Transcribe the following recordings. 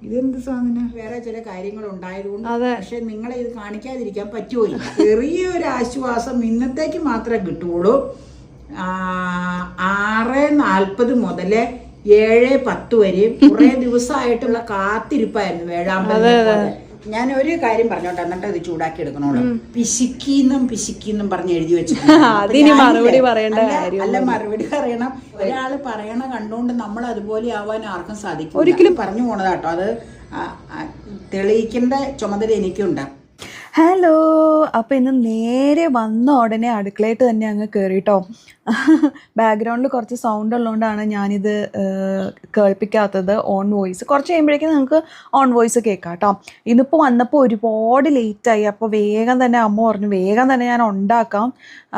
ഇതെന്ത് സാധനം? വേറെ ചില കാര്യങ്ങൾ ഉണ്ടായതുകൊണ്ട് പക്ഷെ നിങ്ങളെ ഇത് കാണിക്കാതിരിക്കാൻ പറ്റുമോ? ചെറിയൊരു ആശ്വാസം ഇന്നത്തേക്ക് മാത്രമേ കിട്ടുള്ളൂ. 6:40 മുതൽ 7:10 വരെ കുറെ ദിവസമായിട്ടുള്ള കാത്തിരിപ്പായിരുന്നു വേഴാമ്പലിനെ. ഞാൻ ഒരു കാര്യം പറഞ്ഞോട്ടെ, എന്നിട്ട് ഇത് ചൂടാക്കി എടുക്കണോളൂ. പിശിക്കീന്നും പറഞ്ഞ് എഴുതി വെച്ചിട്ടുണ്ട്. അല്ല, മറുപടി പറയണം. ഒരാള് പറയണ കണ്ടുകൊണ്ട് നമ്മൾ അതുപോലെ ആവാൻ ആർക്കും സാധിക്കും. ഒരിക്കലും പറഞ്ഞു പോണതാട്ടോ. അത് തെളിയിക്കേണ്ട ചുമതല എനിക്കുണ്ട്. ഹലോ, അപ്പോൾ ഇന്ന് നേരെ വന്ന ഉടനെ അടുക്കളയിട്ട് തന്നെ അങ്ങ് കയറിട്ടോ. ബാക്ക്ഗ്രൗണ്ടിൽ കുറച്ച് സൗണ്ട് ഉള്ളതുകൊണ്ടാണ് ഞാനിത് കേൾപ്പിക്കാത്തത്. ഓൺ വോയിസ് കുറച്ച് കഴിയുമ്പോഴേക്കും നിങ്ങൾക്ക് ഓൺ വോയിസ് കേൾക്കാം കേട്ടോ. ഇന്നിപ്പോൾ വന്നപ്പോൾ ഒരുപാട് ലേറ്റായി. അപ്പോൾ വേഗം തന്നെ അമ്മ പറഞ്ഞു വേഗം തന്നെ ഞാൻ ഉണ്ടാക്കാം.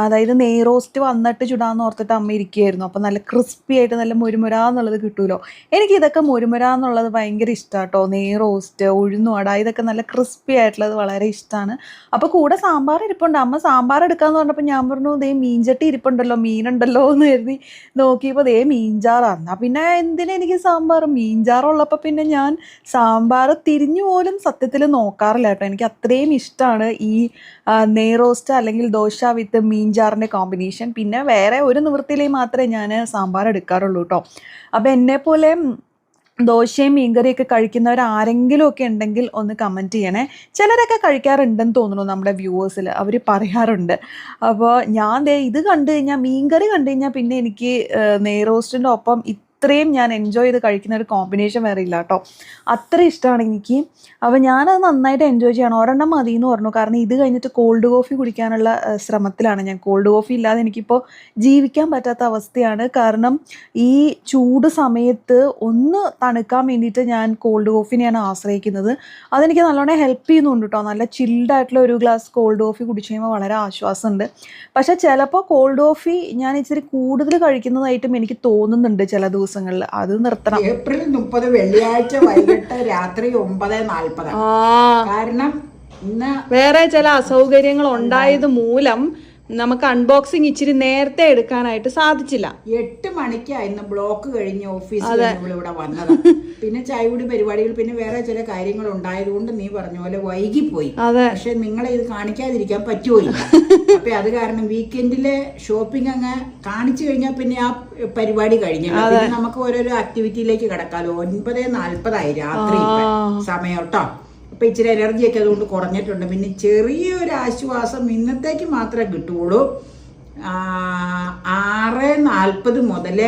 അതായത് നെയ് റോസ്റ്റ് വന്നിട്ട് ചുടാന്ന് ഓർത്തിട്ട് അമ്മ ഇരിക്കുകയായിരുന്നു. അപ്പോൾ നല്ല ക്രിസ്പി ആയിട്ട് നല്ല മുരുമുരാന്നുള്ളത് കിട്ടുമല്ലോ. എനിക്ക് ഇതൊക്കെ മുരുമുരാന്നുള്ളത് ഭയങ്കര ഇഷ്ടമാണ് കേട്ടോ. നെയ് റോസ്റ്റ്, ഉഴുന്നുവട, ഇതൊക്കെ നല്ല ക്രിസ്പി ആയിട്ടുള്ളത് വളരെ ഇഷ്ടമാണ്. അപ്പോൾ കൂടെ സാമ്പാർ ഇരിപ്പുണ്ട്. അമ്മ സാമ്പാർ എടുക്കാമെന്ന് പറഞ്ഞപ്പോൾ ഞാൻ പറഞ്ഞു ദേ മീൻചട്ടി ഇരിപ്പുണ്ടല്ലോ, മീനുണ്ടല്ലോ എന്ന് കരുതി നോക്കിയപ്പോൾ ദേ മീൻചാറാണ്. എന്നാൽ പിന്നെ എന്തിനാ എനിക്ക് സാമ്പാർ? മീൻചാറുള്ളപ്പോൾ പിന്നെ ഞാൻ സാമ്പാർ തിരിഞ്ഞു പോലും സത്യത്തിൽ നോക്കാറില്ല കേട്ടോ. എനിക്ക് അത്രയും ഇഷ്ടമാണ് ഈ നെയ് റോസ്റ്റ് അല്ലെങ്കിൽ ദോശ വിത്ത് മീൻചാറിൻ്റെ കോമ്പിനേഷൻ. പിന്നെ വേറെ ഒരു നിവൃത്തിയിലേക്ക് മാത്രമേ ഞാൻ സാമ്പാർ എടുക്കാറുള്ളൂ കേട്ടോ. അപ്പോൾ എന്നെപ്പോലെ ദോശയും മീൻകറിയൊക്കെ കഴിക്കുന്നവർ ആരെങ്കിലും ഒക്കെ ഉണ്ടെങ്കിൽ ഒന്ന് കമൻറ്റ് ചെയ്യണേ. ചിലരൊക്കെ കഴിക്കാറുണ്ടെന്ന് തോന്നുന്നു നമ്മുടെ വ്യൂവേഴ്സിൽ, അവർ പറയാറുണ്ട്. അപ്പോൾ ഞാൻ ഇത് കണ്ടു കഴിഞ്ഞാൽ, മീൻകറി കണ്ടു കഴിഞ്ഞാൽ പിന്നെ എനിക്ക് നെയ് റോസ്റ്റിൻ്റെ ഒപ്പം ഇത്രയും ഞാൻ എൻജോയ് ചെയ്ത് കഴിക്കുന്ന ഒരു കോമ്പിനേഷൻ വേറെ ഇല്ല കേട്ടോ. അത്ര ഇഷ്ടമാണ് എനിക്ക്. അപ്പോൾ ഞാനത് നന്നായിട്ട് എൻജോയ് ചെയ്യണം. ഒരെണ്ണം മതി എന്ന് പറഞ്ഞു. കാരണം ഇത് കഴിഞ്ഞിട്ട് കോൾഡ് കോഫി കുടിക്കാനുള്ള ശ്രമത്തിലാണ് ഞാൻ. കോൾഡ് കോഫി ഇല്ലാതെ എനിക്കിപ്പോൾ ജീവിക്കാൻ പറ്റാത്ത അവസ്ഥയാണ്. കാരണം ഈ ചൂട് സമയത്ത് ഒന്ന് തണുക്കാൻ വേണ്ടിയിട്ട് ഞാൻ കോൾഡ് കോഫിനെയാണ് ആശ്രയിക്കുന്നത്. അതെനിക്ക് നല്ലോണം ഹെൽപ്പ് ചെയ്യുന്നുണ്ട് കേട്ടോ. നല്ല ചിൽഡായിട്ടുള്ള ഒരു ഗ്ലാസ് കോൾഡ് കോഫി കുടിച്ച് കഴിയുമ്പോൾ വളരെ ആശ്വാസമുണ്ട്. പക്ഷേ ചിലപ്പോൾ കോൾഡ് കോഫി ഞാൻ ഇച്ചിരി കൂടുതൽ കഴിക്കുന്നതായിട്ടും എനിക്ക് തോന്നുന്നുണ്ട് ചില ദിവസം. അത് നിർത്തണം. ഏപ്രിൽ 30 വെള്ളിയാഴ്ച വൈകിട്ട് രാത്രി 9:40. കാരണം ഇന്ന് വേറെ ചില അസൗകര്യങ്ങൾ ഉണ്ടായത് മൂലം നമുക്ക് അൺബോക്സിങ് ഇച്ചിരി നേരത്തെ എടുക്കാനായിട്ട് സാധിച്ചില്ല. 8 മണിക്കായിരുന്നു ബ്ലോക്ക് കഴിഞ്ഞ് ഓഫീസിൽ ഇവിടെ വന്നത്. പിന്നെ ചായകുടി പരിപാടികൾ, പിന്നെ വേറെ ചില കാര്യങ്ങൾ ഉണ്ടായതുകൊണ്ട് നീ പറഞ്ഞ പോലെ വൈകിപ്പോയി. പക്ഷെ നിങ്ങളെ ഇത് കാണിക്കാതിരിക്കാൻ പറ്റുമോ? അപ്പൊ അത് കാരണം വീക്കെൻഡിലെ ഷോപ്പിംഗ് അങ്ങ് കാണിച്ചു കഴിഞ്ഞാൽ പിന്നെ ആ പരിപാടി കഴിഞ്ഞു. പിന്നെ നമുക്ക് ഓരോരോ ആക്ടിവിറ്റിയിലേക്ക് കിടക്കാലോ. 9:40 രാത്രി സമയം കേട്ടോ. അപ്പൊ ഇച്ചിരി എനർജിയൊക്കെ അതുകൊണ്ട് കുറഞ്ഞിട്ടുണ്ട്. പിന്നെ ചെറിയൊരു ആശ്വാസം ഇന്നത്തേക്ക് മാത്രമേ കിട്ടുള്ളൂ. 6:40 മുതൽ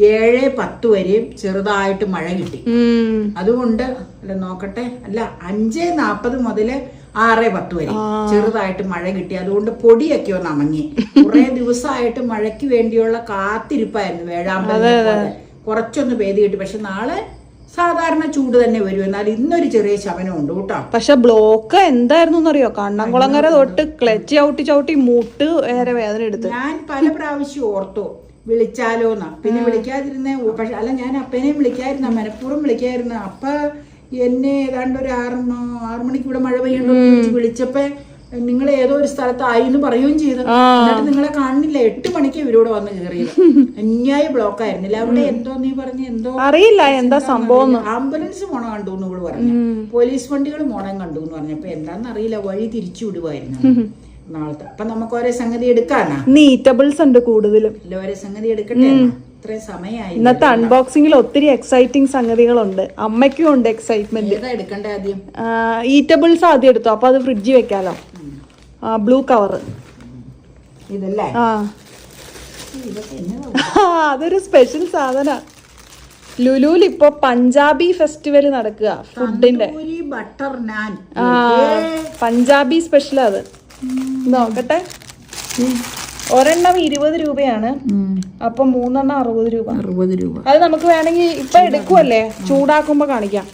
7:10 വരെയും ചെറുതായിട്ട് മഴ കിട്ടി. അതുകൊണ്ട് അല്ല നോക്കട്ടെ, അല്ല 5:40 മുതൽ 6:10 വരെ ചെറുതായിട്ട് മഴ കിട്ടി. അതുകൊണ്ട് പൊടിയൊക്കെ ഒന്ന് അമങ്ങി. കുറെ ദിവസമായിട്ട് മഴയ്ക്ക് വേണ്ടിയുള്ള കാത്തിരിപ്പായിരുന്നു വേഴാമ്പലിനെ. കുറച്ചൊന്ന് പെയ്ത് കിട്ടി. പക്ഷെ നാളെ സാധാരണ ചൂട് തന്നെ വരും. എന്നാൽ ഇന്നൊരു ചെറിയ ശമനമുണ്ട് കേട്ടോ. പക്ഷെ ബ്ലോക്ക് എന്തായിരുന്നു എന്നറിയോ? കണ്ണംകുളങ്ങര തൊട്ട് ക്ലച്ച് ചവിട്ടി മുട്ട് ഏറെ വേദന എടുത്ത് ഞാൻ പല പ്രാവശ്യം ഓർത്തു വിളിച്ചാലോന്നാ. പിന്നെ വിളിക്കാതിരുന്നേ. പക്ഷെ അല്ല, ഞാൻ അപ്പനെയും വിളിക്കാതിരുന്ന, മനഃപൂർവ്വം വിളിക്കാതിരുന്ന. അപ്പ എന്നെ ഏതാണ്ട് ഒരു 6 മണിക്ക് ഇവിടെ മഴ പെയ്യണ്ടോ വിളിച്ചപ്പോ നിങ്ങൾ ഏതോ ഒരു സ്ഥലത്തായി എന്ന് പറയുകയും ചെയ്തു. എന്നിട്ട് നിങ്ങളെ കാണുന്നില്ല. 8 മണിക്ക് ഇവരോട് വന്ന് കയറിയത്. അന്യായ ബ്ലോക്ക് ആയിരുന്നില്ല അവിടെ. എന്തോ നീ പറഞ്ഞ എന്തോ അറിയില്ല എന്താ സംഭവം. ആംബുലൻസ് പോണ കണ്ടു എന്ന് ഇവള് പറഞ്ഞു. പോലീസ് വണ്ടികൾ മോണം കണ്ടു എന്ന് പറഞ്ഞപ്പോ എന്താന്ന് അറിയില്ല. വഴി തിരിച്ചു വിടുവായിരുന്നു നാളത്തെ. അപ്പൊ നമുക്ക് ഓരോ സംഗതി എടുക്കാനാ. ഈറ്റബിൾസ് ഉണ്ട് കൂടുതലും. ഓരോ സംഗതി എടുക്കട്ടെ. ഇത്രയും സമയമായി. ഇന്നത്തെ അൺബോക്സിംഗിൽ ഒത്തിരി എക്സൈറ്റിംഗ് സംഗതികളുണ്ട്. അമ്മയ്ക്കും ഉണ്ട് എക്സൈറ്റ്മെന്റ്. ഏതാ എടുക്കണ്ടേ ആദ്യം? ഈറ്റബിൾസ് ആദ്യം എടുത്തു. അപ്പൊ അത് ഫ്രിഡ്ജിൽ വെക്കാലോ. ബ്ലൂ കവറ് ഇതല്ലേ? അതൊരു സ്പെഷ്യൽ സാധന. ലുലുവിൽ ഇപ്പൊ പഞ്ചാബി ഫെസ്റ്റിവൽ നടക്കുക. ഫുഡിന്റെ ബട്ടർ നാൻ. പഞ്ചാബി സ്പെഷ്യൽ. അത് നോക്കട്ടെ. ഒരെണ്ണം 20 രൂപയാണ്. അപ്പൊ 3 എണ്ണം 60 രൂപ. അത് നമുക്ക് വേണമെങ്കിൽ ഇപ്പൊ എടുക്കുവല്ലേ, ചൂടാക്കുമ്പോ കാണിക്കാം.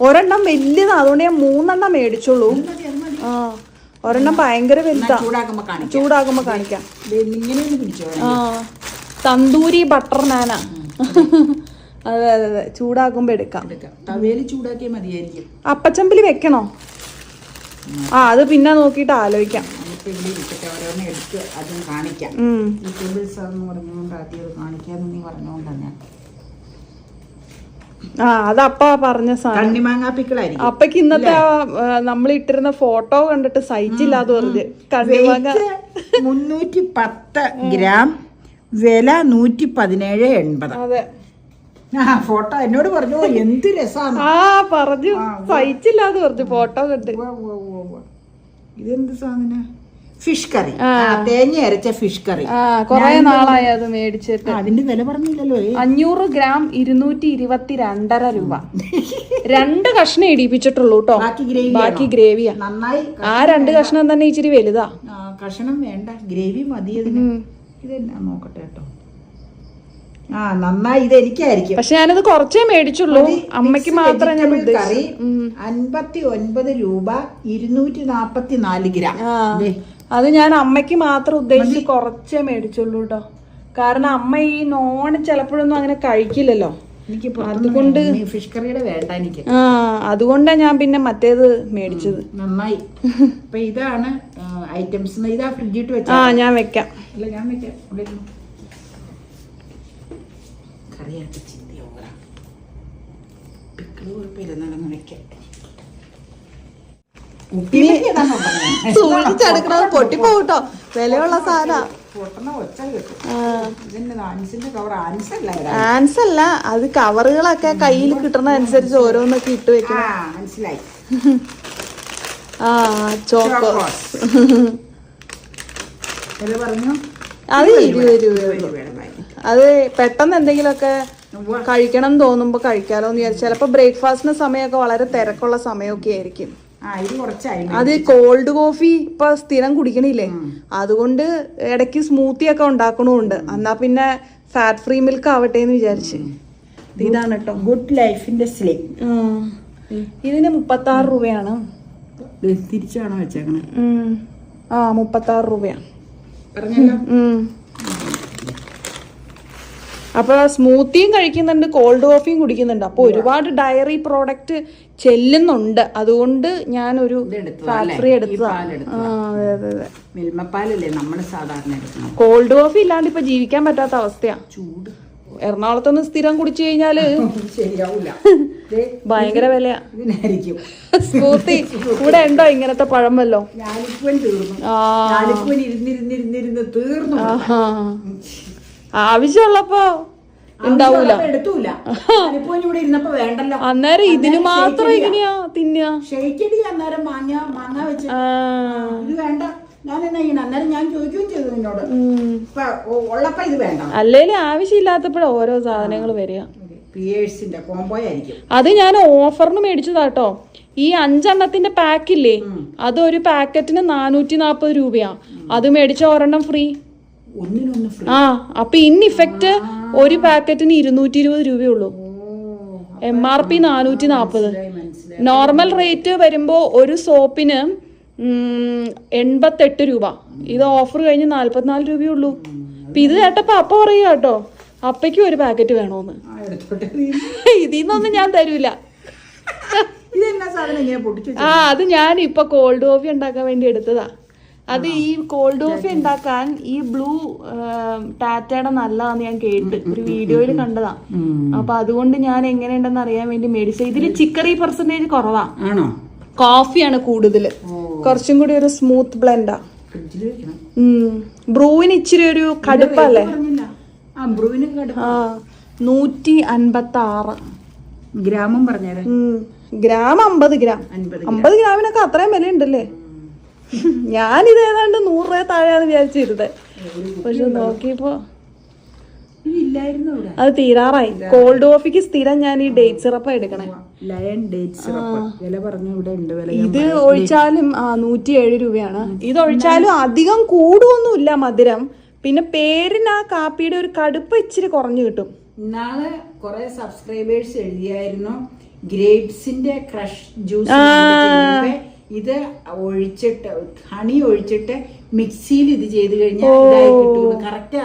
ഒരെണ്ണം വലുതാ, അതുകൊണ്ട് ഞാൻ 3 എണ്ണം മേടിച്ചോളൂ. ഒരെണ്ണം ഭയങ്കര വലുതാ. ചൂടാക്കുമ്പോ കാണിക്കാം. തന്തൂരി ബട്ടർ നാനാ. അതെ അതെ അതെ, ചൂടാക്കുമ്പോ എടുക്കാം. ചൂടാക്കിയാൽ മതിയായിരിക്കും. അപ്പച്ചമ്പിൽ വെക്കണോ? അത് പിന്നെ നോക്കിട്ട് ആലോചിക്കാം. അത് അപ്പ പറഞ്ഞ സാധനം. കണ്ണിമാങ്ങാ പിക്കിളായിരിക്കും. അപ്പക്ക് ഇന്നത്തെ നമ്മൾ ഇട്ടിരുന്ന ഫോട്ടോ കണ്ടിട്ട് സഹിച്ചില്ലാതെ പറഞ്ഞു. കണ്ണിമാങ്ങ 310 ഗ്രാം, വില 117.80. അതെ, ഫോട്ടോ എന്നോട് പറഞ്ഞു എന്ത് രസാണ്. പറഞ്ഞു സഹിച്ചില്ലാതെ പറഞ്ഞു ഫോട്ടോ കണ്ട്. ഇതെന്ത് സാധനം? ഫിഷ് കറി, തേങ്ങ അരച്ച ഫിഷ് കറി. കൊറേ നാളായി അത് മേടിച്ചിട്ട്. അതിന്റെ വില പറഞ്ഞില്ലല്ലോ. 500 ഗ്രാം 222.5 രൂപ. 2 കഷ്ണം ഇടിപ്പിച്ചിട്ടുള്ളൂ കേട്ടോ, ബാക്കി ഗ്രേവിയാ. നന്നായി. ആ 2 കഷ്ണം തന്നെ ഇച്ചിരി വലുതാ. കഷ്ണം വേണ്ട, ഗ്രേവി മതി അതിന്. ഇതെന്നാ നോക്കട്ടെ കേട്ടോ. നന്നായി. ഇത് എനിക്കായിരിക്കും. പക്ഷെ ഞാനത് കുറച്ചേ മേടിച്ചുള്ളൂ, അമ്മയ്ക്ക് മാത്രമേ ഞാൻ കറി. 59 രൂപ 244 ഗ്രാം. അത് ഞാൻ അമ്മയ്ക്ക് മാത്രം ഉദ്ദേശിച്ച് കുറച്ചേ മേടിച്ചുള്ളൂ കേട്ടോ. കാരണം അമ്മ ഈ നോൺ ചിലപ്പോഴൊന്നും അങ്ങനെ കഴിക്കില്ലല്ലോ. അതുകൊണ്ട് ഫിഷ് കറിയുടെ വേണ്ട എനിക്ക്. അതുകൊണ്ടാ ഞാൻ പിന്നെ മറ്റേത് മേടിച്ചത്. നന്നായി. അപ്പൊ ഇതാണ് ഐറ്റംസ്. ഇതാ ഫ്രിഡ്ജിട്ട് വെച്ചാ. ഞാൻ വെക്കാം. അല്ല, ഞാൻ വെക്കാം. കറിയാക്കി ചിന്തിയോ പിക്കിള് കുഴപ്പമില്ലെന്നാണ് വെക്കാം. സൂക്ഷിച്ചെടുക്കണത് പൊട്ടിപ്പോട്ടോ, വിലയുള്ള സാധന. ആൻസല്ല, അത് കവറുകളൊക്കെ കയ്യിൽ കിട്ടുന്ന അനുസരിച്ച് ഓരോന്നൊക്കെ ഇട്ട് വെക്കണം. മനസ്സിലായി. ചോക്കോസ് പറഞ്ഞു അത് 20 രൂപയുള്ളൂ. അത് പെട്ടെന്ന് എന്തെങ്കിലുമൊക്കെ കഴിക്കണം തോന്നുമ്പോ കഴിക്കാലോന്ന് വിചാരിച്ചു. ചിലപ്പോ ബ്രേക്ക്ഫാസ്റ്റിന് സമയമൊക്കെ വളരെ തിരക്കുള്ള സമയമൊക്കെ ആയിരിക്കും. അത് കോൾഡ് കോഫി ഇപ്പൊ സ്ഥിരം കുടിക്കണില്ലേ, അതുകൊണ്ട് ഇടയ്ക്ക് സ്മൂത്തി ഒക്കെ ഉണ്ടാക്കണുണ്ട്. എന്നാ പിന്നെ ഫാറ്റ് ഫ്രീ മിൽക്ക് ആവട്ടെ എന്ന് വിചാരിച്ച്. ഇതാണ് കേട്ടോ ഗുഡ് ലൈഫിന്റെ സ്ലിം. ഇതിന് 36 രൂപയാണ്. തിരിച്ചാണോ വെച്ചേക്കണേ? 36 രൂപയാണ് പറഞ്ഞല്ലോ. അപ്പൊ സ്മൂത്തിയും കഴിക്കുന്നുണ്ട്, കോൾഡ് കോഫിയും കുടിക്കുന്നുണ്ട്. അപ്പൊ ഒരുപാട് ഡയറി പ്രോഡക്റ്റ് ചെല്ലുന്നുണ്ട്. അതുകൊണ്ട് ഞാനൊരു ഫാറ്റ് ഫ്രീ എടുത്തതാണ്. കോൾഡ് കോഫി ഇല്ലാണ്ട് ഇപ്പൊ ജീവിക്കാൻ പറ്റാത്ത അവസ്ഥയാ. ചൂട് എറണാകുളത്തൊന്നും സ്ഥിരം കുടിച്ചു കഴിഞ്ഞാല് ശരിയാവൂല, ഭയങ്കര വിലയാ. സ്മൂത്തി കൂടെ ഉണ്ടോ ഇങ്ങനത്തെ പഴം വല്ലോ? ആവശ്യമുള്ളപ്പോ ഉണ്ടാവൂല. അന്നേരം ഇതിന് മാത്രം എങ്ങനെയാ തിന്നുക? അല്ലേലും ആവശ്യമില്ലാത്തപ്പോഴാ ഓരോ സാധനങ്ങൾ വരിക. അത് ഞാൻ ഓഫറിന് മേടിച്ചതാട്ടോ. ഈ 5 എണ്ണത്തിന്റെ പാക്കില്ലേ, അത് ഒരു പാക്കറ്റിന് 440 രൂപയാ. അത് മേടിച്ച ഒരെണ്ണം ഫ്രീ. അപ്പൊ ഇൻ ഇഫക്റ്റ് ഒരു പാക്കറ്റിന് 220 രൂപയുള്ളൂ. MRP 440. നോർമൽ റേറ്റ് വരുമ്പോ ഒരു സോപ്പിന് 88 രൂപ. ഇത് ഓഫർ കഴിഞ്ഞ് 44 രൂപയുള്ളൂ. അപ്പൊ ഇത് കേട്ടപ്പോ അപ്പ പറയുക കേട്ടോ, അപ്പയ്ക്കും ഒരു പാക്കറ്റ് വേണോന്ന്. ഇതിന്നൊന്നും ഞാൻ തരൂല. അത് ഞാൻ ഇപ്പൊ കോൾഡ് കോഫി ഉണ്ടാക്കാൻ വേണ്ടി എടുത്തതാ. അത് ഈ കോൾഡ് കോഫി ഉണ്ടാക്കാൻ ഈ ബ്ലൂ ടാറ്റയുടെ നല്ലതാന്ന് ഞാൻ കേട്ട് ഒരു വീഡിയോയിൽ കണ്ടതാ. അപ്പൊ അതുകൊണ്ട് ഞാൻ എങ്ങനെയുണ്ടെന്ന് അറിയാൻ വേണ്ടി മേടിച്ചത്. ഇതില് ചിക്കറി പെർസെന്റേജ് കുറവാ, കോഫിയാണ് കൂടുതല്. കുറച്ചും കൂടി ഒരു സ്മൂത്ത് ബ്ലെൻഡാ. ബ്രൂവിന് ഇച്ചിരി ഒരു കടുപ്പല്ലേ? 156 ഗ്രാമം പറഞ്ഞേരാ. Gram 50 gram. 50 ഗ്രാമിനൊക്കെ അത്രയും വില ഉണ്ടല്ലേ? ഞാനിത് ഏതാണ്ട് 100 രൂപ താഴെയാന്ന് വിചാരിച്ചിരുന്നത്. പക്ഷെ നോക്കിയപ്പോ അത് തീരാറായി. കോൾഡ് കോഫിക്ക് സ്ഥിരം ഞാൻ ഈ ഡേറ്റ് സിറപ്പാ എടുക്കണേ. ഇത് ഒഴിച്ചാലും 107 രൂപയാണ്. ഇത് ഒഴിച്ചാലും അധികം കൂടുവൊന്നുമില്ല മധുരം. പിന്നെ പേരിന് ആ കാപ്പിയുടെ ഒരു കടുപ്പ് ഇച്ചിരി കുറഞ്ഞു കിട്ടും. ഇന്നാള് കുറെ സബ്സ്ക്രൈബേഴ്സ് എഴുതിയായിരുന്നു ഗ്രേപ്സിന്റെ ക്രഷ് ജ്യൂസ്. ഇത് ഒഴിച്ചിട്ട് ഹണി ഒഴിച്ചിട്ട് മിക്സിയിൽ ഇത് ചെയ്ത് കഴിഞ്ഞാൽ കറക്റ്റ്.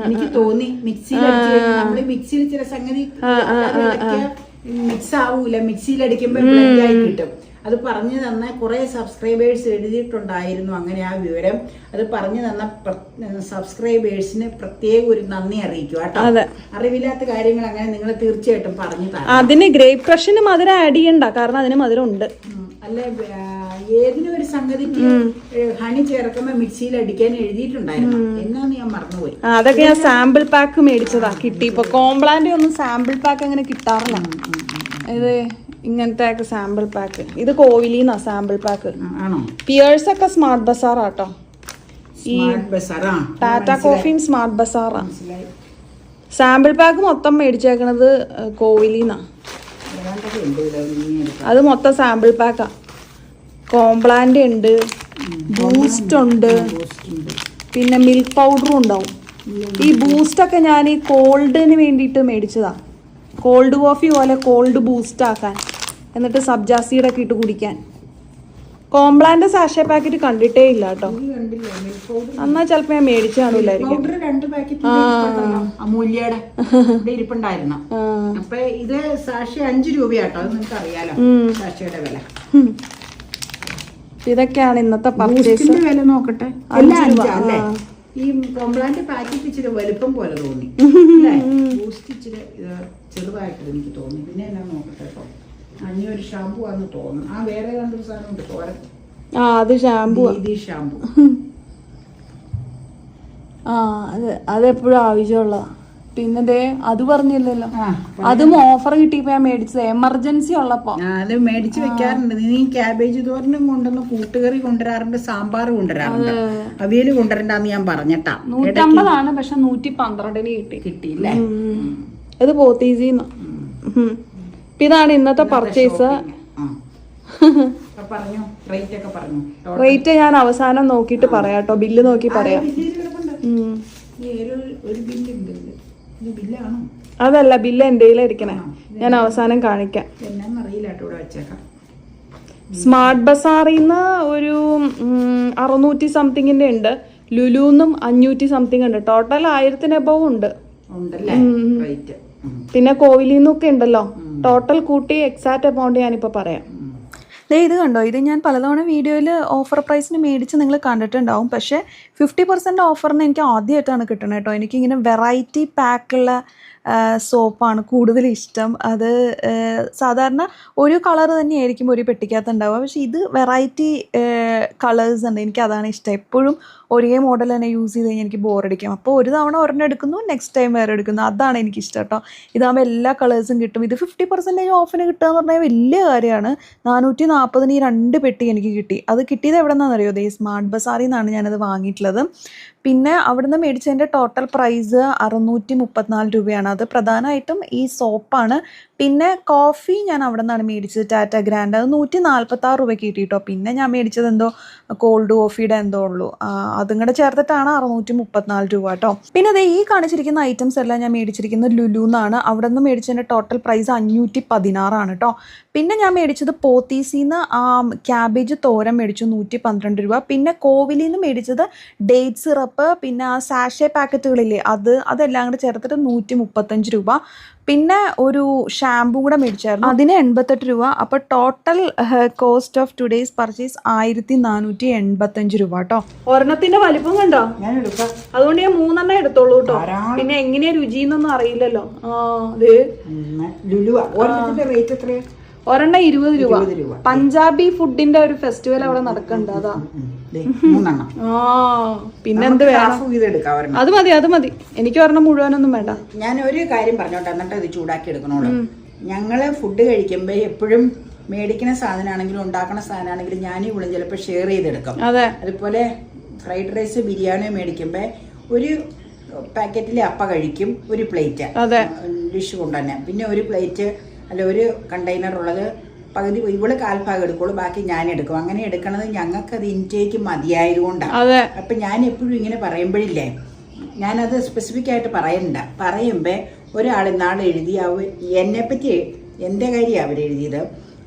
എനിക്ക് തോന്നി മിക്സിയിൽ നമ്മള് മിക്സിയിൽ ചില സംഗതി മിക്സ് ആവൂല, മിക്സിയിൽ അടിക്കുമ്പോ ബ്ലെൻഡ് ആയി കിട്ടും. അത് പറഞ്ഞു തന്ന കുറേ സബ്സ്ക്രൈബേഴ്സ് എഴുതിയിട്ടുണ്ടായിരുന്നു അങ്ങനെ ആ വിവരം. അത് പറഞ്ഞു തന്ന സബ്സ്ക്രൈബേഴ്സിന് പ്രത്യേക ഒരു നന്ദി അറിയിക്കുക കേട്ടോ. അറിവില്ലാത്ത കാര്യങ്ങൾ അങ്ങനെ നിങ്ങൾ തീർച്ചയായിട്ടും പറഞ്ഞു തരാം. അതിന് ഗ്രേപ്പ് ക്രഷിന് മധുരം ആഡ് ചെയ്യണ്ട, കാരണം അതിന് മധുരം ഉണ്ട്. അല്ല, ഏതിനും ഒരു സംഗതിക്ക് ഹണി ചേർക്കുമ്പോ മിക്സിയിൽ അടിക്കാൻ എഴുതിയിട്ടുണ്ടായിരുന്നു. എന്നാന്ന് ഞാൻ മറന്നുപോയി. അതൊക്കെ ഞാൻ സാമ്പിൾ പാക്ക് മേടിച്ചതാ, കിട്ടി. ഇപ്പൊ കോംപ്ലാന്റെ ഒന്നും സാമ്പിൾ പാക്ക് അങ്ങനെ കിട്ടാറില്ല. ഇത് ഇങ്ങനത്തെ ഒക്കെ സാമ്പിൾ പാക്ക്. ഇത് കോവിലിന്നാ സാമ്പിൾ പാക്ക്. ആണോ? പിയേഴ്സ് ഒക്കെ സ്മാർട്ട് ബസാറാട്ടോ. ഈ ടാറ്റ കോഫിയും സ്മാർട്ട് ബസാറാ. സാമ്പിൾ പാക്ക് മൊത്തം മേടിച്ചേക്കണത് കോവിലിന്നാ. അത് മൊത്തം സാമ്പിൾ പാക്കാ. കോംപ്ലാന്റ് ഉണ്ട്, ബൂസ്റ്റ് ഉണ്ട്, പിന്നെ മിൽക്ക് പൗഡറും ഉണ്ടാവും. ഈ ബൂസ്റ്റൊക്കെ ഞാൻ ഈ കോൾഡിന് വേണ്ടിയിട്ട് മേടിച്ചതാ. കോൾഡ് കോഫി പോലെ കോൾഡ് ബൂസ്റ്റ് ആക്കാൻ, എന്നിട്ട് സബ്ജാ സീഡൊക്കെ ഇട്ട് കുടിക്കാൻ. കോംപ്ലാന്റെ സാഷേ പാക്കറ്റ് കണ്ടിട്ടേ ഇല്ല കേട്ടോ. എന്നാ ചിലപ്പോ ഞാൻ മേടിച്ചു കാണൂലായിരിക്കും. അമൂല്യയുടെ ഇരിപ്പുണ്ടായിരുന്നു. അപ്പൊ ഇത് സാഷി 5 രൂപയാട്ടോ. അത് നിങ്ങൾക്ക് അറിയാലോ സാഷയുടെ വില. ഇതൊക്കെയാണ് ഇന്നത്തെ പർച്ചേസ്. വില നോക്കട്ടെ. അല്ലേ, ഈ കോംപ്ലാന്റ് പാക്കറ്റ് ഇച്ചിരി വലുപ്പം പോലെ തോന്നി. ബൂസ്റ്റ് ഇച്ചിരി ചെറുതായിട്ട് എനിക്ക് തോന്നി. പിന്നെ എന്നാ നോക്കട്ടെ കേട്ടോ. ഒരു ഷാമ്പു ആണെന്ന് തോന്നുന്നു. വേറെ കണ്ടൊരു സാധനം ഉണ്ട്, തോരൻ. അത് ഷാമ്പു. ഷാമ്പു അതെപ്പോഴും ആവശ്യമുള്ളതാ. പിന്നെ ദേ അത് പറഞ്ഞില്ലല്ലോ, അതും ഓഫർ കിട്ടിയപ്പോ ഞാൻ മേടിച്ചത്. എമർജൻസി ഉള്ളപ്പോ അത് മേടിച്ചു വെക്കാറുണ്ട്. നീ ക്യാബേജ് തോരനും കൊണ്ടുവന്ന് കൂട്ടുകറി കൊണ്ടുവരാറുണ്ട്, സാമ്പാർ കൊണ്ടുവരാറുണ്ട്, അവിയല് കൊണ്ടുവരണ്ടെന്ന് ഞാൻ പറഞ്ഞിട്ടാ. 150 പക്ഷെ 112 കിട്ടിയില്ലേ? ഇത് പോത്തീസിന്ന്. ഇതാണ് ഇന്നത്തെ പർച്ചേസ്. റേറ്റ് ഞാൻ അവസാനം നോക്കിട്ട് പറയാട്ടോ. ബില്ല് നോക്കി പറയാം. അതല്ല, ബില്ല് എന്റെ ഇരിക്കണേ. ഞാൻ അവസാനം കാണിക്കാം. സ്മാർട്ട് ബസാറിന്ന് ഒരു 600 സംതിങ്ങിന്റെ ഉണ്ട്. ലുലുന്നും 500 സംതിങ് ഉണ്ട്. ടോട്ടൽ 1000 എബവ് ഉണ്ട്. പിന്നെ കോവിലിന്നൊക്കെ ഉണ്ടല്ലോ. ടോട്ടൽ കൂട്ടി എക്സാക്ട് എമൗണ്ട് ഞാനിപ്പോൾ പറയാം. ഇത് കണ്ടോ, ഇത് ഞാൻ പലതവണ വീഡിയോയിൽ ഓഫർ പ്രൈസിന് മേടിച്ച് നിങ്ങൾ കണ്ടിട്ടുണ്ടാവും. പക്ഷേ 50% ഓഫറിന് എനിക്ക് ആദ്യമായിട്ടാണ് കിട്ടണത് കേട്ടോ. എനിക്കിങ്ങനെ വെറൈറ്റി പാക്കുള്ള സോപ്പാണ് കൂടുതൽ ഇഷ്ടം. അത് സാധാരണ ഒരു കളർ തന്നെയായിരിക്കും ഒരു പെട്ടിക്കകത്ത് ഉണ്ടാവുക. പക്ഷേ ഇത് വെറൈറ്റി കളേഴ്സ് ഉണ്ട്. എനിക്കതാണ് ഇഷ്ടം. എപ്പോഴും ഒരേ മോഡൽ തന്നെ യൂസ് ചെയ്ത് കഴിഞ്ഞാൽ എനിക്ക് ബോറടിക്കും. അപ്പോൾ ഒരു തവണ ഒരെണ്ണം എടുക്കുന്നു, നെക്സ്റ്റ് ടൈം വേറെ എടുക്കുന്നു. അതാണ് എനിക്കിഷ്ടം കേട്ടോ. ഇതാകുമ്പോൾ എല്ലാ കളേഴ്സും കിട്ടും. ഇത് 50% ഓഫിന് കിട്ടുക എന്ന് പറഞ്ഞാൽ വലിയ കാര്യമാണ്. 440 ഈ 2 പെട്ടി എനിക്ക് കിട്ടി. അത് കിട്ടിയത് എവിടെ നിന്നാണെന്നറിയോ? ഈ സ്മാർട്ട് ബസാറിൽ നിന്നാണ് ഞാനത് വാങ്ങിയിട്ടുള്ളത്. പിന്നെ അവിടുന്ന് മേടിച്ചതിൻ്റെ ടോട്ടൽ പ്രൈസ് 634 രൂപയാണ്. അത് പ്രധാനമായിട്ടും ഈ സോപ്പാണ്. പിന്നെ കോഫി ഞാൻ അവിടെ നിന്നാണ് മേടിച്ചത്, ടാറ്റ ഗ്രാൻഡ്. അത് 146 രൂപയ്ക്ക് കിട്ടിയിട്ടോ. പിന്നെ ഞാൻ മേടിച്ചത് എന്തോ കോൾഡ് കോഫിയുടെ എന്തോ ഉള്ളൂ. അതും കൂടെ ചേർത്തിട്ടാണ് 634 രൂപ കേട്ടോ. പിന്നെ അത് ഈ കാണിച്ചിരിക്കുന്ന ഐറ്റംസ് എല്ലാം ഞാൻ മേടിച്ചിരിക്കുന്നത് ലുലുന്നാണ്. അവിടെ നിന്ന് മേടിച്ചതിൻ്റെ ടോട്ടൽ പ്രൈസ് 516 ആണ് കേട്ടോ. പിന്നെ ഞാൻ മേടിച്ചത് പോത്തീസിന്ന് ക്യാബേജ് തോരൻ മേടിച്ചു 112 രൂപ. പിന്നെ കോവിലിൽ നിന്ന് മേടിച്ചത് ഡേറ്റ് സിറപ്പ്, പിന്നെ ആ സാഷേ പാക്കറ്റുകളില്ലേ അതെല്ലാം കൂടെ ചേർത്തിട്ട് 135 രൂപ. പിന്നെ ഒരു ഷാമ്പൂ കൂടെ മേടിച്ചായിരുന്നു, അതിന് 88 രൂപ. അപ്പോൾ total cost of today's purchase 1485 രൂപ കേട്ടോ. ഒരെണ്ണത്തിന്റെ വലിപ്പം കണ്ടോ? അതുകൊണ്ട് ഞാൻ 3 എടുത്തോളൂ കേട്ടോ. പിന്നെ എങ്ങനെയാ രുചിന്നൊന്നും അറിയില്ലല്ലോ. ഒരെണ്ണം 20 രൂപ. പഞ്ചാബി ഫുഡിന്റെ ഒരു ഫെസ്റ്റിവൽ അവിടെ നടക്കുന്നുണ്ട്. അതാ. പിന്നെന്ത് വേണം? അത് മതി. എനിക്ക് ഒരെണ്ണം മുഴുവനൊന്നും വേണ്ട. ഞാൻ ഒരു കാര്യം പറഞ്ഞോട്ടെ, എന്നിട്ട് ഇത് ചൂടാക്കി എടുക്കണോളൂ. ഞങ്ങള് ഫുഡ് കഴിക്കുമ്പോ എപ്പോഴും മേടിക്കുന്ന സാധനമാണെങ്കിലും ഉണ്ടാക്കുന്ന സാധനമാണെങ്കിലും ഞാനീ ഇവിടെ ചിലപ്പോൾ ഷെയർ ചെയ്തെടുക്കും. അതുപോലെ ഫ്രൈഡ് റൈസ് ബിരിയാണി മേടിക്കുമ്പോ ഒരു പാക്കറ്റിലെ അപ്പ കഴിക്കും, ഒരു പ്ലേറ്റ് ഡിഷ് കൊണ്ടുതന്നെ. പിന്നെ ഒരു പ്ലേറ്റ് അല്ല ഒരു കണ്ടെയ്നർ ഉള്ളത് പകുതി ഇവള് കാൽഭാഗം എടുക്കുള്ളൂ, ബാക്കി ഞാൻ എടുക്കും. അങ്ങനെ എടുക്കണത് ഞങ്ങൾക്ക് അത് ഇൻടേക്ക് മതിയായതുകൊണ്ടാണ്. അപ്പൊ ഞാൻ എപ്പോഴും ഇങ്ങനെ പറയുമ്പോഴില്ലേ, ഞാനത് സ്പെസിഫിക് ആയിട്ട് പറയുമ്പോ ഒരാൾ ഇന്നാൾ എഴുതി എന്നെപ്പറ്റി എൻ്റെ കാര്യം അവരെഴുതിയത്.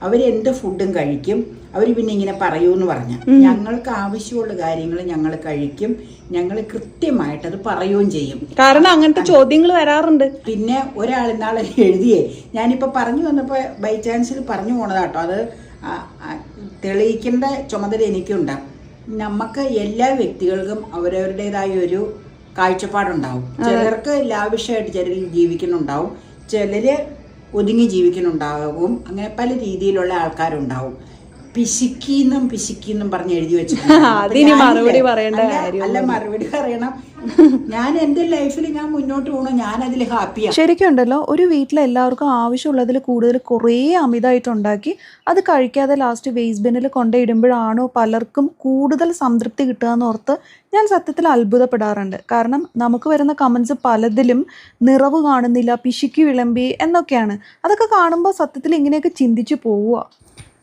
അവരെന്ത് ഫുഡും കഴിക്കും, അവർ പിന്നെ ഇങ്ങനെ പറയൂന്ന് പറഞ്ഞ ഞങ്ങൾക്ക് ആവശ്യമുള്ള കാര്യങ്ങൾ ഞങ്ങൾ കഴിക്കും, ഞങ്ങൾ കൃത്യമായിട്ട് അത് പറയുകയും ചെയ്യും. കാരണം അങ്ങനത്തെ ചോദ്യങ്ങൾ വരാറുണ്ട്. പിന്നെ ഒരാൾ ഇന്നാളെ എഴുതിയേ, ഞാനിപ്പോൾ പറഞ്ഞു വന്നപ്പോൾ ബൈ ചാൻസിൽ പറഞ്ഞു പോണതാട്ടോ. തെളിയിക്കേണ്ട ചുമതല എനിക്കുണ്ട്. നമുക്ക് എല്ലാ വ്യക്തികൾക്കും അവരവരുടേതായ ഒരു കാഴ്ചപ്പാടുണ്ടാവും. ചിലർക്ക് ലാവിഷായിട്ട് ചിലർ ജീവിക്കുന്നുണ്ടാവും, ചിലർ ഒതുങ്ങി ജീവിക്കുന്നുണ്ടാവും. അങ്ങനെ പല രീതിയിലുള്ള ആൾക്കാരുണ്ടാവും. പിശിക്കിന്നും പറഞ്ഞ് എഴുതി വെച്ചിട്ടുണ്ട്. മറുപടി പറയേണ്ട അല്ല, മറുപടി പറയണം. ഞാൻ എൻ്റെ ലൈഫിൽ ഞാൻ മുന്നോട്ട് പോകണം, ഞാൻ അതിൽ ഹാപ്പിയാണ്. ശരിക്കും ഉണ്ടല്ലോ, ഒരു വീട്ടിൽ എല്ലാവർക്കും ആവശ്യമുള്ളതിൽ കൂടുതൽ കുറേ അമിതമായിട്ടുണ്ടാക്കി അത് കഴിക്കാതെ ലാസ്റ്റ് വേസ്റ്റ് ബിന്നിൽ കൊണ്ടിടുമ്പോഴാണോ പലർക്കും കൂടുതൽ സംതൃപ്തി കിട്ടുക എന്നോർത്ത് ഞാൻ സത്യത്തിൽ അത്ഭുതപ്പെടാറുണ്ട്. കാരണം നമുക്ക് വരുന്ന കമൻസ് പലതിലും നിറവ് കാണുന്നില്ല, പിശുക്കി വിളമ്പി എന്നൊക്കെയാണ്. അതൊക്കെ കാണുമ്പോൾ സത്യത്തിൽ ഇങ്ങനെയൊക്കെ ചിന്തിച്ചു പോവുക.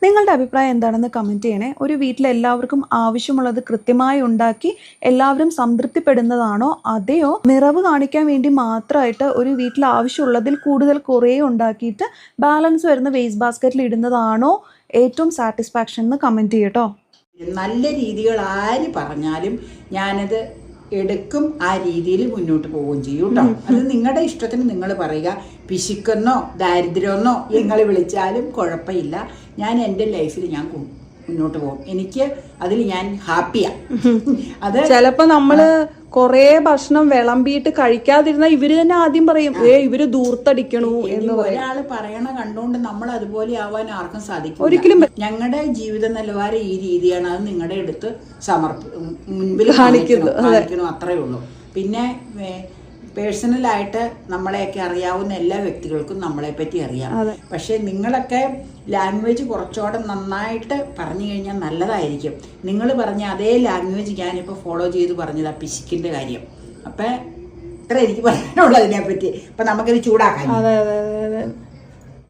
നിങ്ങളുടെ അഭിപ്രായം എന്താണെന്ന് കമൻറ്റ് ചെയ്യണേ. ഒരു വീട്ടിൽ എല്ലാവർക്കും ആവശ്യമുള്ളത് കൃത്യമായി ഉണ്ടാക്കി എല്ലാവരും സംതൃപ്തിപ്പെടുന്നതാണോ, അതെയോ നിറവ് കാണിക്കാൻ വേണ്ടി മാത്രമായിട്ട് ഒരു വീട്ടിൽ ആവശ്യമുള്ളതിൽ കൂടുതൽ കുറേ ഉണ്ടാക്കിയിട്ട് ബാലൻസ് വരുന്ന വേസ്റ്റ് ബാസ്ക്കറ്റിൽ ഇടുന്നതാണോ ഏറ്റവും സാറ്റിസ്ഫാക്ഷൻ എന്ന് കമൻറ്റ് ചെയ്യട്ടോ. നല്ല രീതികൾ ആര് പറഞ്ഞാലും ഞാനത് എടുക്കും, ആ രീതിയിൽ മുന്നോട്ട് പോവുകയും ചെയ്യും കേട്ടോ. അത് നിങ്ങളുടെ ഇഷ്ടത്തിന് നിങ്ങൾ പറയുക. പിശുക്കെന്നോ ദാരിദ്ര്യമെന്നോ നിങ്ങൾ വിളിച്ചാലും കുഴപ്പമില്ല. ഞാൻ എൻ്റെ ലൈഫിൽ ഞാൻ മുന്നോട്ട് പോകും. എനിക്ക് അതിൽ ഞാൻ ഹാപ്പിയാണ്. അത് ചിലപ്പോൾ നമ്മൾ കുറേ ഭക്ഷണം വിളമ്പിയിട്ട് കഴിക്കാതിരുന്ന ഇവര് തന്നെ ആദ്യം പറയും ഇവര് ദൂർത്തടിക്കണു എന്ന്. ഒരാൾ പറയണ കണ്ടുകൊണ്ട് നമ്മൾ അതുപോലെ ആവാൻ ആർക്കും സാധിക്കും ഒരിക്കലും. ഞങ്ങളുടെ ജീവിത നിലവാരം ഈ രീതിയാണ്. അത് നിങ്ങളുടെ അടുത്ത് മുൻപിൽ കാണിക്കണം, അത്രേ ഉള്ളൂ. പിന്നെ പേഴ്സണലായിട്ട് നമ്മളെയൊക്കെ അറിയാവുന്ന എല്ലാ വ്യക്തികൾക്കും നമ്മളെ പറ്റി അറിയാം. പക്ഷെ നിങ്ങളൊക്കെ ലാംഗ്വേജ് കുറച്ചുകൂടെ നന്നായിട്ട് പറഞ്ഞു കഴിഞ്ഞാൽ നല്ലതായിരിക്കും. നിങ്ങൾ പറഞ്ഞ അതേ ലാംഗ്വേജ് ഞാനിപ്പോൾ ഫോളോ ചെയ്ത് പറഞ്ഞതാ പിശുക്കിൻ്റെ കാര്യം. അപ്പം ഇത്ര എനിക്ക് പറയാനുള്ളൂ അതിനെപ്പറ്റി. അപ്പം നമുക്കിത് ചൂടാക്കാം.